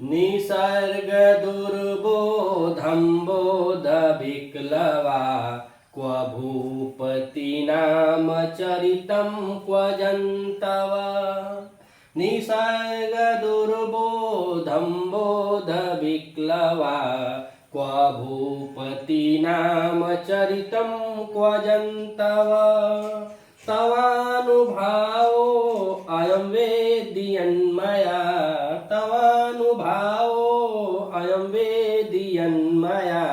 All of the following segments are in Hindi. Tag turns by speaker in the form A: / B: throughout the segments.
A: निसर्ग दुर्बोधं बोध विक्लवा क्व भूपति नाम चरितं क्व जन्तव। निसर्ग दुर्बोधं बोध विक्लवा क्व भूपति नाम चरितं क्व जन्तव। तवानुभावो अयं वेदियन्मया तवानुभावो अयं वेदियन्मया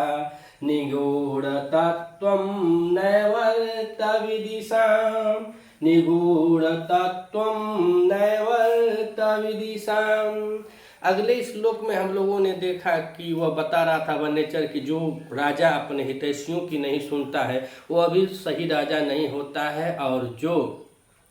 A: निगूढतत्त्वं नैवर्तविदिशां निगूढतत्त्वं नैवर्तविदिशाम्। अगले श्लोक में हम लोगों ने देखा कि वह बता रहा था वनेचर कि जो राजा अपने हितैषियों की नहीं सुनता है वो अभी सही राजा नहीं होता है, और जो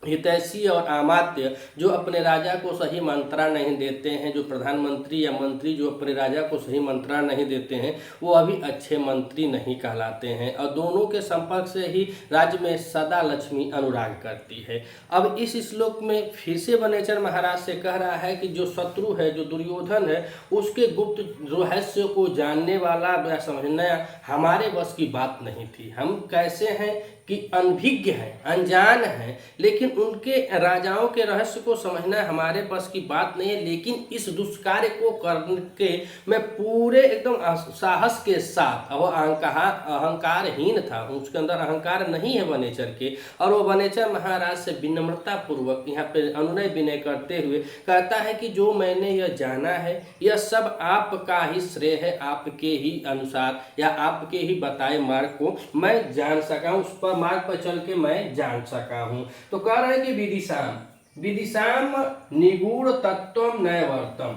A: हितैषी और अमात्य जो अपने राजा को सही मंत्रणा नहीं देते हैं, जो प्रधानमंत्री या मंत्री जो अपने राजा को सही मंत्रणा नहीं देते हैं, वो अभी अच्छे मंत्री नहीं कहलाते हैं। और दोनों के संपर्क से ही राज्य में सदा लक्ष्मी अनुराग करती है। अब इस श्लोक में फिर से वनेचर महाराज से कह रहा है कि जो शत्रु है, जो दुर्योधन है, उसके गुप्त रहस्य को जानने वाला या समझना हमारे बस की बात नहीं थी। हम कैसे हैं कि अनभिज्ञ हैं, अनजान हैं, लेकिन उनके राजाओं के रहस्य को समझना हमारे बस की बात नहीं है। लेकिन इस दुष्कार्य को करके मैं पूरे एकदम साहस के साथ, वो अहंकारहीन था, उसके अंदर अहंकार नहीं है वनेचर के, और वो वनेचर महाराज से विनम्रता पूर्वक यहाँ पे अनुनय विनय करते हुए कहता है कि जो मैंने यह जाना है यह सब आपका ही श्रेय है, आपके ही अनुसार या आपके ही बताए मार्ग को मैं जान सका हूँ, उस पर मार्ग पर चल के मैं जान सका हूँ। तो कह रहे हैं कि विदिशाम विदिशाम निगूढ़ तत्वम नैवर्तम,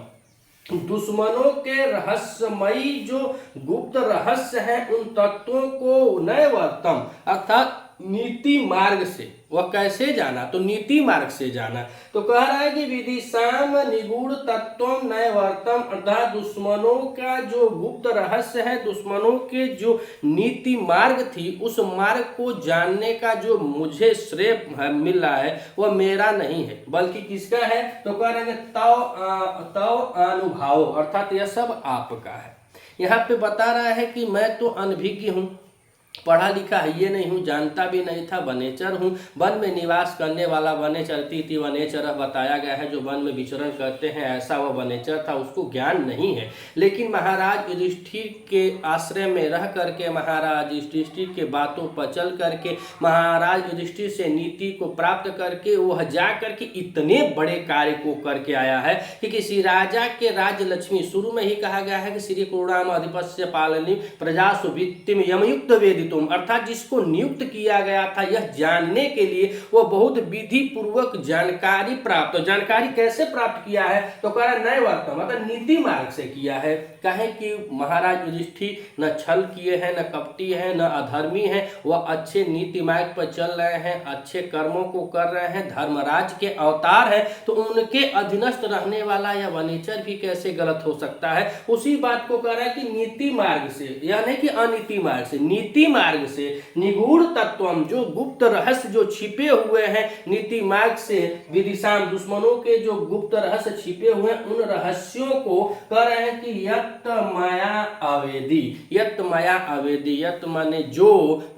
A: दुश्मनों के रहस्यमयी जो गुप्त रहस्य है उन तत्वों को नैवर्तम अर्थात नीति मार्ग से वह कैसे जाना, तो नीति मार्ग से जाना। तो कह रहा है कि विदिशाम निगूढ़ तत्वम नैवर्तम अर्थात दुश्मनों का जो गुप्त रहस्य है, दुश्मनों के जो नीति मार्ग थी, उस मार्ग को जानने का जो मुझे श्रेय मिल रहा है वह मेरा नहीं है बल्कि किसका है। तो कह रहे हैं तव अनुभव अर्थात यह सब आपका है। यहाँ पे बता रहा है कि मैं तो अनभिज्ञ हूँ, पढ़ा लिखा है ये नहीं हूँ, जानता भी नहीं था, वनेचर हूँ, वन में निवास करने वाला वनेचरती थी, वनेचर बताया गया है जो वन में विचरण करते हैं, ऐसा वह वनेचर था, उसको ज्ञान नहीं है। लेकिन महाराज युधिष्ठिर के आश्रय में रह करके, महाराज युधिष्ठिर के बातों पर चल करके, महाराज युधिष्ठिर से नीति को प्राप्त करके वह जा करके इतने बड़े कार्य को करके आया है कि किसी राजा के राज्य लक्ष्मी, शुरू में ही कहा गया है कि श्री करुणाम अधिपस्य पालनी प्रजा सुवित्तिम यमयुक्त वेदित अर्थात जिसको नियुक्त किया गया था यह जानने के लिए वो बहुत विधि पूर्वक जानकारी प्राप्त, जानकारी कैसे प्राप्त किया है, तो कह रहा नैवर्तम मतलब नीति मार्ग से किया है। कहे कि महाराज युधिष्ठिर न छल किए हैं, न कपटी है, न अधर्मी है, वह अच्छे नीति मार्ग पर चल रहे हैं, अच्छे कर्मों को कर रहे हैं, धर्मराज के अवतार है, तो उनके अधीनस्थ रहने वाला यह वनेचर भी कैसे गलत हो सकता है। उसी बात को कह रहा है कि नीति मार्ग से, यह नहीं कि अनीति मार्ग से, नीति मार्ग से निगूढ़ तत्वम जो गुप्त रहस्य जो छिपे हुए हैं नीति मार्ग से, विदिशाम दुश्मनों के जो गुप्त रहस्य छिपे हुए हैं उन रहस्यों को कह रहे हैं कि यत माया अवेदी, यत माया अवेदी, यत माने जो,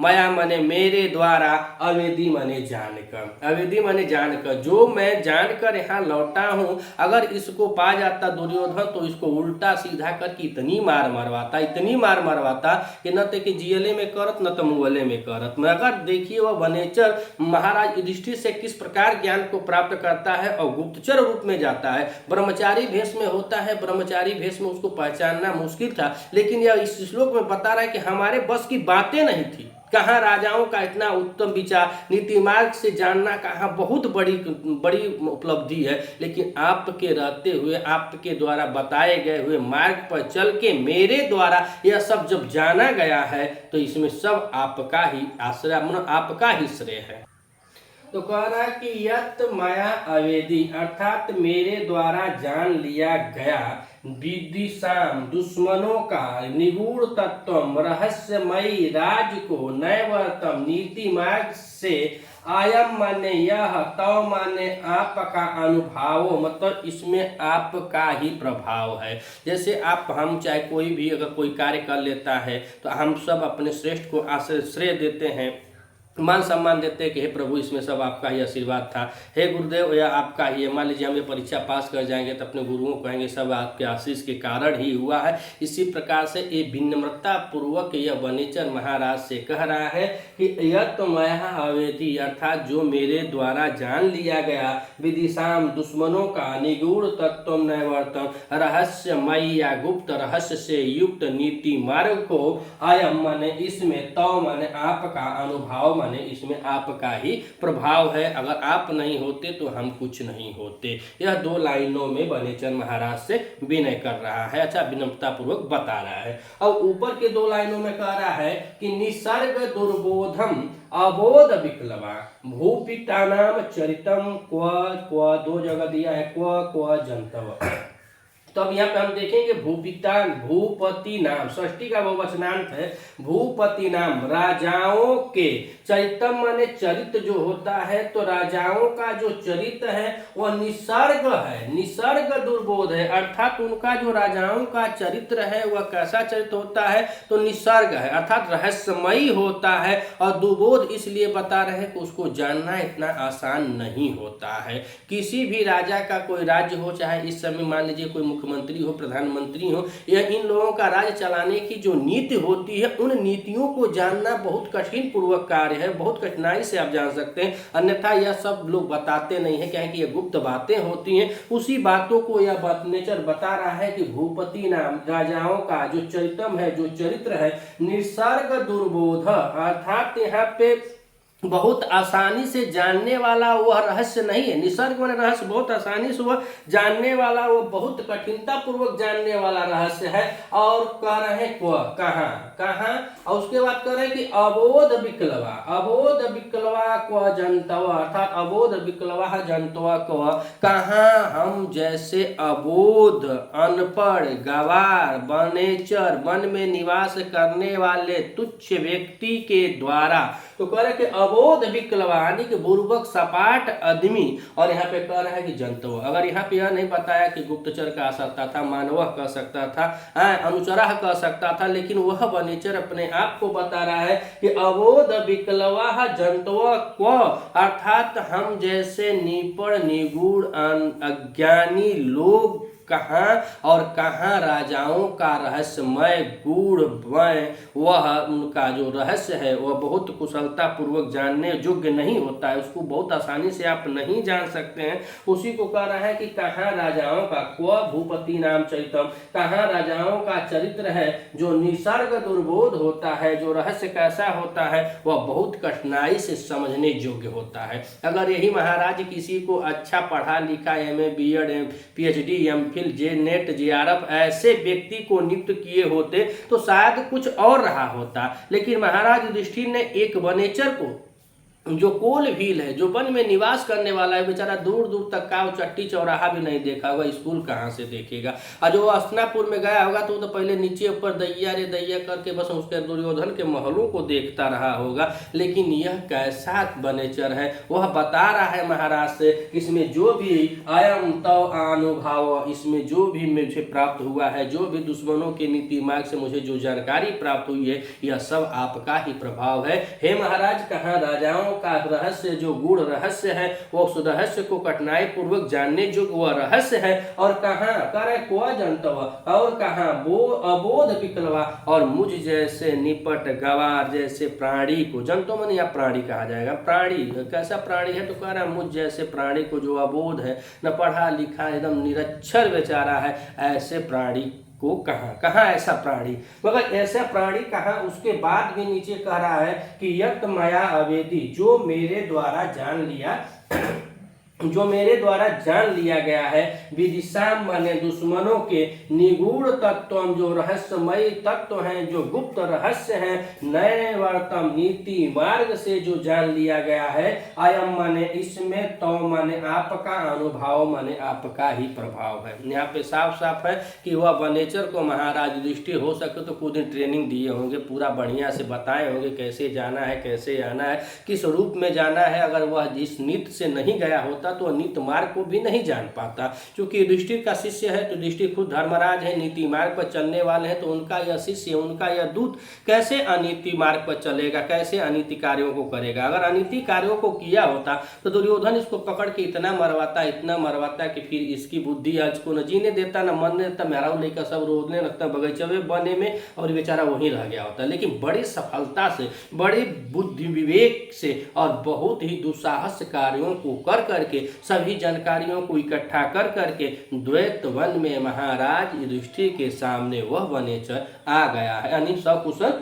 A: माया माने मेरे द्वारा, अवेदी माने जानकर, अवेदी माने जानकर, जो मैं जानकर यहाँ लौटा हूँ। अगर इसको पा जाता दुर्योधन तो इसको उल्टा सीधा करके इतनी मार मरवाता, इतनी मार मरवाता कि न तो कि जियले में करत न तो मुगले में करत। मगर देखिए वह वनेचर महाराज युधिष्ठिर से किस प्रकार ज्ञान को प्राप्त करता है और गुप्तचर रूप में जाता है, ब्रह्मचारी भेष में होता है, ब्रह्मचारी भेष में उसको पहचानना मुश्किल था। लेकिन यह इस श्लोक में बता रहा है कि हमारे बस की बातें नहीं थी, कहाँ राजाओं का इतना उत्तम विचार, नीति मार्ग से जानना कहाँ बहुत बड़ी उपलब्धि है। लेकिन आपके रहते हुए, आपके द्वारा बताए गए हुए मार्ग पर चल के मेरे द्वारा यह सब जब जाना गया है तो इसमें सब आपका ही आश्रय, आपका ही श्रेय है। तो कह रहा है कि यत माया अवेदी अर्थात मेरे द्वारा जान लिया गया, विदिशाम दुश्मनों का, निगूढ़ तत्वम रहस्यमयी राज को, नैवर्तम नीति मार्ग से आयम माने यह, तव माने आपका अनुभव, मतलब इसमें आपका ही प्रभाव है। जैसे आप हम चाहे कोई भी अगर कोई कार्य कर लेता है तो हम सब अपने श्रेष्ठ को श्रेय देते हैं, मान सम्मान देते हैं कि हे प्रभु इसमें सब आपका ही आशीर्वाद था, हे गुरुदेव यह आपका ही है। मान लीजिए हम ये परीक्षा पास कर जाएंगे तो अपने गुरुओं को कहेंगे सब आपके आशीष के कारण ही हुआ है। इसी प्रकार से ये विनम्रता पूर्वक यह वनेचर महाराज से कह रहा है कि यत् मया अवेदी, अर्थात जो मेरे द्वारा जान लिया गया, विदिशाम दुश्मनों का निगूढ़ तत्व नैवर्तन, रहस्यमय या गुप्त रहस्य से युक्त नीति मार्ग को, अयम माने इसमें, तव माने आपका, अनुभव माने इसमें आपका ही प्रभाव है। अगर आप नहीं होते तो हम कुछ नहीं होते। यह 2 लाइनों में वनेचर महाराज से विनय कर रहा है। अच्छा, विनम्रता पूर्वक बता रहा है। अब ऊपर के 2 लाइनों में कह रहा है कि निसर्ग दुर्बोधम अबोध विक्लवा भूपितानाम चरितम क्व 2 जगह दिया है, क्व जंतव। तो अब यहाँ पे हम देखेंगे भूपितान, भूपति नाम, षष्ठी का बहुवचनांत है, भूपति नाम, राजाओं के, चरितम माने चरित्र जो होता है, तो राजाओं का जो चरित्र है वह निसर्ग है, निसर्ग दुर्बोध है, अर्थात उनका जो राजाओं का चरित्र है वह कैसा चरित्र होता है, तो निसर्ग है, अर्थात रहस्यमयी होता है। और दुर्बोध इसलिए बता रहे हैं कि उसको जानना इतना आसान नहीं होता है। किसी भी राजा का कोई राज्य हो, चाहे इस समय मान लीजिए कोई मुख्यमंत्री हो, प्रधानमंत्री हो, या इन लोगों का राज्य चलाने की जो नीति होती है, उन नीतियों को जानना बहुत कठिन पूर्वक कार्य है, बहुत कठिनाई से आप जान सकते हैं। अन्यथा यह सब लोग बताते नहीं है, क्या है कि ये गुप्त बातें होती हैं। उसी बातों को यह नेचर बता रहा है कि भूपति नाम, राजाओं का जो चरितम है, जो चरित्र है, निसर्ग दुर्बोध, अर्थात यहाँ पे बहुत आसानी से जानने वाला वह रहस्य नहीं है। निसर्ग में रहस्य बहुत आसानी से वह जानने वाला, वो बहुत कठिनता पूर्वक जानने वाला रहस्य है। और कह रहे हैं कहाँ कहाँ, और उसके बाद कह रहे हैं कि अबोध विक्लवा, अबोध विक्लवा क्व जंतवा, अर्थात अबोध विक्लवा जंतवा क्व, कहाँ हम जैसे अबोध, अनपढ़, गवार, वनेचर, वन में निवास करने वाले तुच्छ व्यक्ति के द्वारा, तो कह रहे कि अबोध विक्लवा यानी कि बुर्बक सपाट आदमी, और यहाँ पे कह रहा है कि जंतु। अगर यहाँ पे यह नहीं बताया कि गुप्तचर कह सकता था, मानव कह सकता था, अनुचरा कह सकता था, लेकिन वह वनेचर अपने आप को बता रहा है कि अबोध विक्लवा जंतु क्व, अर्थात हम जैसे निपड़, निगूढ़, अज्ञानी लोग कहाँ और कहाँ राजाओं का रहस्यमय गूढ़मय वह उनका जो रहस्य है वह बहुत कुशलता पूर्वक जानने योग्य नहीं होता है, उसको बहुत आसानी से आप नहीं जान सकते हैं। उसी को कह रहा है कि कहाँ राजाओं का, क्व भूपति नाम चरितम, कहाँ राजाओं का चरित्र है जो निसर्ग दुर्बोध होता है, जो रहस्य कैसा होता है वह बहुत कठिनाई से समझने योग्य होता है। अगर यही महाराज किसी को अच्छा पढ़ा लिखा MA BEd PhD MPhil जे नेट JRF ऐसे व्यक्ति को नियुक्त किए होते तो शायद कुछ और रहा होता, लेकिन महाराज युधिष्ठिर ने एक वनेचर को, जो कोल भील है, जो वन में निवास करने वाला है, बेचारा दूर दूर तक का चट्टी चौराहा भी नहीं देखा होगा, स्कूल कहाँ से देखेगा। और जो हस्तिनापुर में गया होगा तो वो तो पहले नीचे ऊपर दैया रे दैया करके बस उसके दुर्योधन के महलों को देखता रहा होगा। लेकिन यह कैसा वनेचर है वह बता रहा है महाराज से, इसमें जो भी अयम तव अनुभव, इसमें जो भी मुझे प्राप्त हुआ है, जो भी दुश्मनों के नीति मार्ग से मुझे जो जानकारी प्राप्त हुई है, यह सब आपका ही प्रभाव है। हे महाराज, कहाँ राजाओं का रहस्य, जो गूढ़ रहस्य है, वो उस रहस्य को कठिनाई पूर्वक जानने जो वह रहस्य है, और कहाँ करे क्व जंतव, और कहाँ वो अबोध विक्लवा, और मुझ जैसे निपट गवार जैसे प्राणी को, जंतु मन या प्राणी कहा जाएगा, प्राणी कैसा प्राणी है, तो कह रहा है मुझ जैसे प्राणी को जो अबोध है, न पढ़ा लिखा, एकदम निरक्षर बेचारा है, ऐसे प्राणी को कहाँ ऐसा प्राणी, मगर ऐसा प्राणी कहाँ। उसके बाद भी नीचे कह रहा है कि यत मया अवेदी, जो मेरे द्वारा जान लिया जो मेरे द्वारा जान लिया गया है, विदिशाम माने दुश्मनों के, निगूढ़ तत्व जो रहस्यमयी तत्व हैं, जो गुप्त रहस्य हैं, नैवर्तम नीति मार्ग से जो जान लिया गया है, अयम माने इसमें, तो माने आपका, अनुभव माने आपका ही प्रभाव है। यहाँ पे साफ साफ है कि वह वनेचर को महाराज युधिष्ठिर हो सके तो कुछ दिन ट्रेनिंग दिए होंगे, पूरा बढ़िया से बताए होंगे कैसे जाना है, कैसे आना है, किस रूप में जाना है। अगर वह जिस नीति से नहीं गया होता तो नीति मार्ग को भी नहीं जान पाता। क्योंकि युधिष्ठिर का शिष्य है तो युधिष्ठिर खुद धर्मराज है, नीति मार्ग पर चलने वाले हैं, तो उनका यह शिष्य, उनका यह दूत कैसे अनीति मार्ग पर चलेगा, कैसे अनीति कार्यों को करेगा। अगर अनीति कार्यों को किया होता तो दुर्योधन इसको पकड़ के इतना मरवाता कि फिर इसकी बुद्धि आज को न जीने देता, न मरने देता, मेरा लेकर सब रोने लगता बगीचे बने में, और बेचारा वहीं रह गया होता। लेकिन बड़ी सफलता से, बड़ी बुद्धि विवेक से और बहुत ही दुस्साहस कार्यों को कर करके, सभी जानकारियों को इकट्ठा कर करके द्वैत वन में महाराज युधिष्ठिर के सामने वह वनेचर आ गया है, यानी सकुशल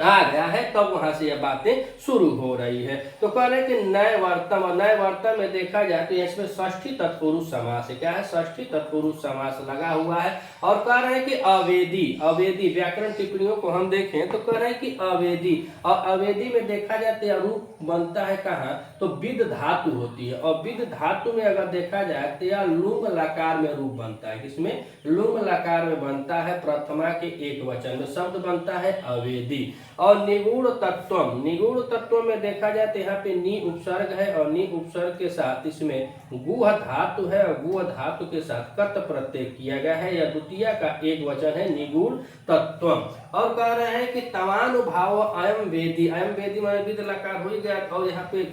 A: आ गया है। तब वहां से यह बातें शुरू हो रही है। तो कह रहे हैं कि नए वर्तम, और नए वर्तम में देखा जाए तो इसमें षष्ठी तत्पुरुष समास है। क्या है? षष्ठी तत्पुरुष समास लगा हुआ है। और कह रहे हैं कि अवेदी, अवेदी व्याकरण टिप्पणियों को हम देखें तो कह रहे हैं कि अवेदी, और अवेदी में देखा जाए तो रूप बनता है कहाँ, तो विद धातु होती है, और विद धातु में अगर देखा जाए तो यह लुंग लकार में रूप बनता है। किसमें? लुंग लकार में बनता है, प्रथमा के एक वचन में शब्द बनता है अवेदी। और निगूढ़ तत्व, निगूढ़ तत्व में देखा जाए तो यहाँ पे नी उपसर्ग है, और नी उपसर्ग के साथ इसमें गुह धातु है, और गुह धातु के साथ कत प्रत्यय किया गया है। यह द्वितीय का एक वचन है, निगूढ़ तत्व। और कह रहे हैं कि तवानुभाव अयम वेदी, अयम वेदी माने विद लकार हो गया। और यहाँ पे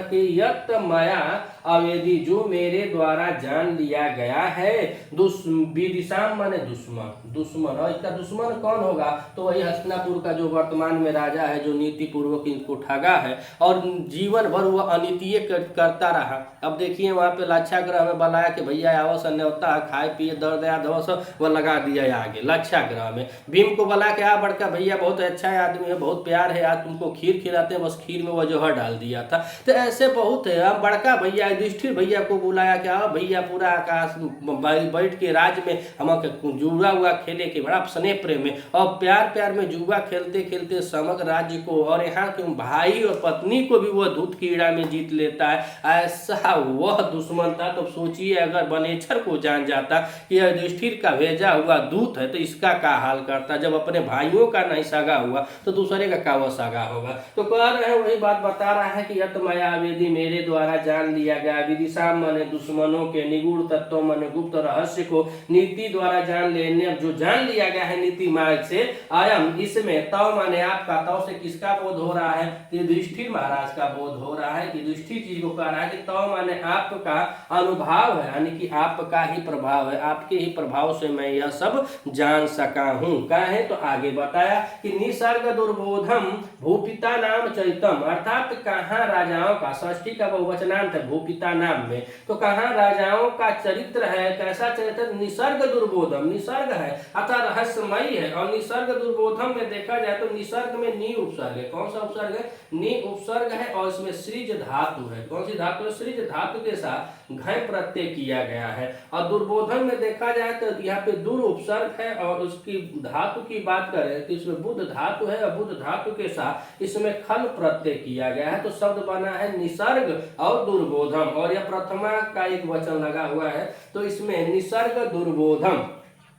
A: कि यत मया अवेदी, जो मेरे द्वारा जान लिया गया है, विदिशाम माने दुश्मन, दुश्मन। और इसका दुश्मन कौन होगा? तो वही हस्तिनापुर का जो वर्तमान में राजा है, जो नीति पूर्वक इनको ठगा है और जीवन भर वह अनितीय करता रहा। अब देखिए वहां पे लाक्षागृह में बुलाया कि भैया आवस अन्योता, खाए पिए दर्द या धवस, वह लगा दिया आगे लाक्षागृह में। भीम को बुला के, आ बड़का भैया बहुत अच्छा आदमी है, बहुत प्यार है, आज तुमको खीर खिलाते हैं, बस खीर में वह जहर डाल दिया था। तो ऐसे बहुत है। अब बड़का भैया युधिष्ठिर भैया को बुलाया कि आओ भैया, पूरा आकाश बैठ के राज में हम जुआ हुआ खेले के बड़ा स्नेह प्रेम में, और प्यार प्यार में जुआ खेलते खेलते समग्र राज्य को और यहाँ के भाई और पत्नी को भी वह दूत कीड़ा में जीत लेता है। ऐसा वह दुश्मन था। तो सोचिए अगर वनेचर को जान जाता कि युधिष्ठिर का भेजा हुआ दूत है तो इसका क्या हाल करता। जब अपने भाइयों का नहीं सगा हुआ तो दूसरे का वह सगा होगा। तो कह रहे हैं, वही बात बता रहा है कि यत मया वेदी, मेरे द्वारा जान लिया गया, विदिशाम माने दुश्मनों के, निगूढ़ तत्व माने गुप्त रहस्य को, नीति द्वारा जान लेने, जो जान लिया गया है नीति मार्ग से, आयम इसमें, तव माने आपका, तव से किसका बोध हो रहा है? युधिष्ठिर महाराज का बोध हो रहा है। युधिष्ठिर जी को कह रहा है कि तव माने आपका अनुभव है, यानी कि आपका ही प्रभाव है, आपके ही प्रभाव से मैं यह सब जान सका हूँ। क्या है? तो आगे बताया कि निसर्ग दुर्बोधम भूपिता नाम चरितम, अर्थात कहाँ राजाओं का, षष्ठी का बहुवचनांत है भूपिता नाम में, तो कहाँ राजाओं का चरित्र है, कैसा चरित्र? निसर्ग दुर्बोधम, निसर्ग है अतः रहस्यमयी है। और निसर्ग दुर्बोधम में देखा जाए तो निसर्ग में नी उपसर्ग है। कौन सा उपसर्ग है? नी उपसर्ग है, और इसमें सृज धातु है। कौन सी धातु है? सृज धातु के साथ घय प्रत्यय किया गया है। और दुर्बोधन में देखा जाए तो यहाँ पे दुर उपसर्ग है, और उसकी धातु की बात करें तो इसमें बुध धातु है, और बुध धातु के साथ इसमें खल प्रत्यय किया गया है। तो शब्द बना है निसर्ग और दुर्बोधम, और यह प्रथमा का एक वचन लगा हुआ है। तो इसमें निसर्ग दुर्बोधम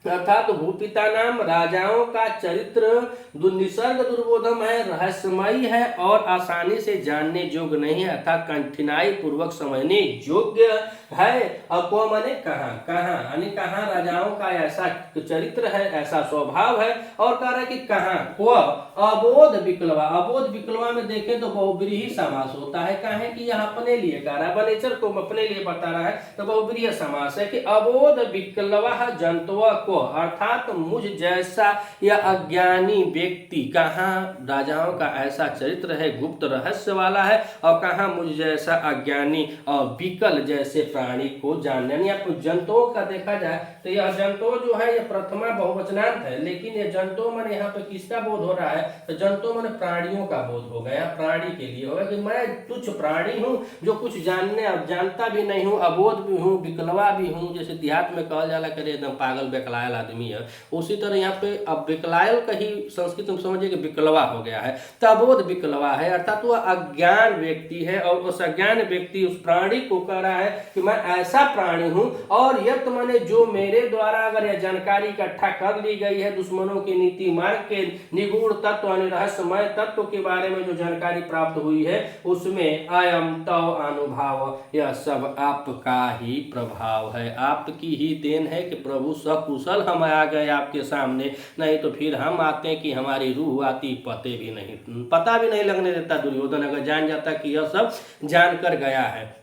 A: अर्थात भूपिता नाम राजाओं का चरित्र निसर्ग दुर्बोधम है, रहस्यमयी है और आसानी से जानने योग्य नहीं है, अर्थात कठिनाई पूर्वक समझने योग्य है। और को माने कहाँ, कहाँ यानी कहाँ राजाओं का ऐसा चरित्र है, ऐसा स्वभाव है। और कह रहा है कि कहाँ को अबोध विक्लवा, अबोध विक्लवा में देखें तो बहुब्रीहि समास होता है। कहा है कि यह अपने लिए कह रहा है, वनेचर को अपने लिए बता रहा है, तो बहुब्रीहि समास है कि अबोध विक्लवा जंतुआ को, अर्थात मुझ जैसा या अज्ञानी व्यक्ति, कहाँ राजाओं का ऐसा चरित्र है, गुप्त रहस्य वाला है, और कहाँ मुझ जैसा अज्ञानी और विकल जैसे प्राणी को जानने, यानी आप जंतुओं का देखा जाए तो यह जंतो जो है यह प्रथमा बहुवचनांत है, लेकिन यह जंतो मन यहाँ पे किसका बोध हो रहा है, तो जंतो मन प्राणियों का बोध हो गया, प्राणी के लिए होगा कि मैं तुच्छ प्राणी हूँ जो कुछ जानता भी नहीं हूँ, अबोध भी हूँ, विकलवा भी हूँ। जैसे देहात में कहल जाला करे एकदम पागल बेकलायल आदमी है, उसी तरह यहाँ पे अब विकलायल का ही संस्कृत में समझिए कि विकलवा हो गया है, तो अबोध विकलवा है, अर्थात वह अज्ञान व्यक्ति है। और उस अज्ञान व्यक्ति उस प्राणी को कह रहा है कि मैं ऐसा प्राणी हूँ, और यत माने जो मेरे द्वारा अगर यह जानकारी इकट्ठा कर ली गई है, दुश्मनों के नीति मार्ग के निगूढ़ तत्व रहस्यमय तत्व के बारे में जो जानकारी प्राप्त हुई है, उसमें अयम तव अनुभाव, यह सब आपका ही प्रभाव है, आपकी ही देन है कि प्रभु सकुशल हम आ गए आपके सामने, नहीं तो फिर हम आते कि हमारी रूह आती पता भी नहीं लगने देता दुर्योधन, अगर जान जाता कि यह सब जान कर गया है।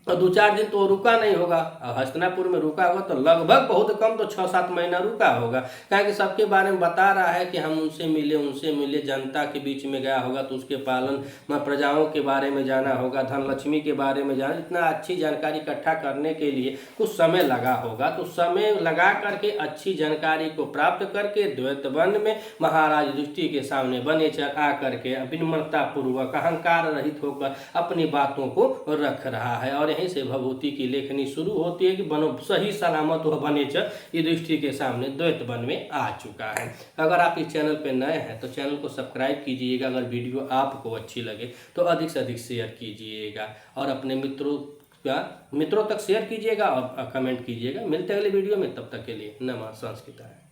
A: और 2-4 दिन तो रुका नहीं होगा, हस्तिनापुर में रुका होगा तो लगभग बहुत कम तो 6-7 महीना रुका होगा, क्योंकि सबके बारे में बता रहा है कि हम उनसे मिले, जनता के बीच में गया होगा तो उसके पालन में प्रजाओं के बारे में जाना होगा, धन लक्ष्मी के बारे में जाना, इतना अच्छी जानकारी इकट्ठा करने के लिए कुछ समय लगा होगा। तो समय लगा करके अच्छी जानकारी को प्राप्त करके द्वैत वन में महाराज युधिष्ठिर के सामने वनेचर आकर के विनम्रता पूर्वक अहंकार रहित होकर अपनी बातों को रख रहा है। और यहीं से भभूति की लेखनी शुरू होती है कि बनो सही सलामत वह वनेचर युधिष्ठिर के सामने द्वैत वन में आ चुका है। अगर आप इस चैनल पर नए हैं तो चैनल को सब्सक्राइब कीजिएगा, अगर वीडियो आपको अच्छी लगे तो अधिक से अधिक शेयर कीजिएगा और अपने मित्रों तक शेयर कीजिएगा और कमेंट कीजिएगा। मिलते हैं अगले वीडियो में, तब तक के लिए नमः संस्कृत है।